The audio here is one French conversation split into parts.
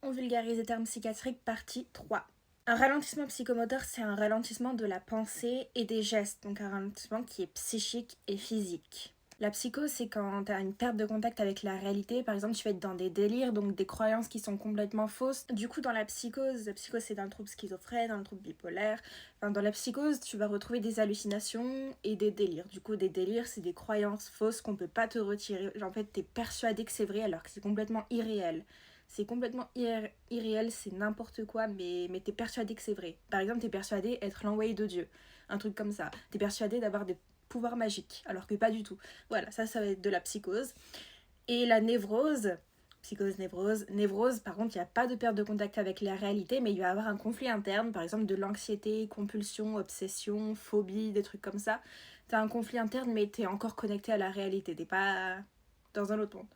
On vulgarise les termes psychiatriques, partie 3. Un ralentissement psychomoteur, c'est un ralentissement de la pensée et des gestes, donc un ralentissement qui est psychique et physique. La psychose, c'est quand tu as une perte de contact avec la réalité. Par exemple, tu vas être dans des délires, donc des croyances qui sont complètement fausses. Du coup, dans la psychose c'est dans le trouble schizophrène, dans le trouble bipolaire. Enfin, dans la psychose, tu vas retrouver des hallucinations et des délires. Du coup, des délires, c'est des croyances fausses qu'on peut pas te retirer. En fait, t'es persuadé que c'est vrai alors que c'est complètement irréel. C'est complètement irréel, c'est n'importe quoi, mais t'es persuadé que c'est vrai. Par exemple, t'es persuadé être l'envoyé de Dieu. Un truc comme ça. T'es persuadé d'avoir des pouvoir magique, alors que pas du tout. Voilà, ça va être de la psychose. Et la névrose, névrose, par contre, il n'y a pas de perte de contact avec la réalité, mais il va y avoir un conflit interne, par exemple de l'anxiété, compulsion, obsession, phobie, des trucs comme ça. T'as un conflit interne, mais t'es encore connecté à la réalité, t'es pas dans un autre monde.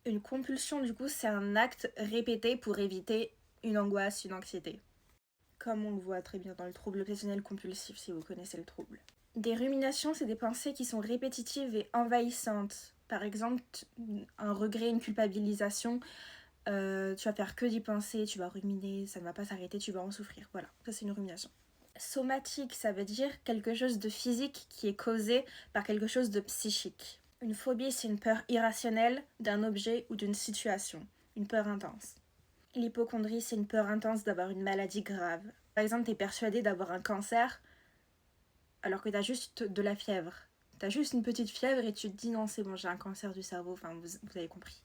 Une compulsion, du coup, c'est un acte répété pour éviter une angoisse, une anxiété. Comme on le voit très bien dans le trouble obsessionnel compulsif, si vous connaissez le trouble. Des ruminations, c'est des pensées qui sont répétitives et envahissantes. Par exemple, un regret, une culpabilisation, tu vas faire que d'y penser, tu vas ruminer, ça ne va pas s'arrêter, tu vas en souffrir. Voilà, ça c'est une rumination. Somatique, ça veut dire quelque chose de physique qui est causé par quelque chose de psychique. Une phobie, c'est une peur irrationnelle d'un objet ou d'une situation, une peur intense. L'hypocondrie, c'est une peur intense d'avoir une maladie grave. Par exemple, tu es persuadé d'avoir un cancer, alors que t'as juste de la fièvre. T'as juste une petite fièvre et tu te dis non c'est bon j'ai un cancer du cerveau, enfin vous avez compris.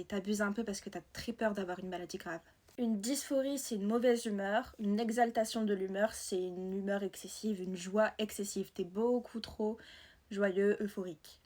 T'abuses un peu parce que t'as très peur d'avoir une maladie grave. Une dysphorie c'est une mauvaise humeur, une exaltation de l'humeur c'est une humeur excessive, une joie excessive. T'es beaucoup trop joyeux, euphorique.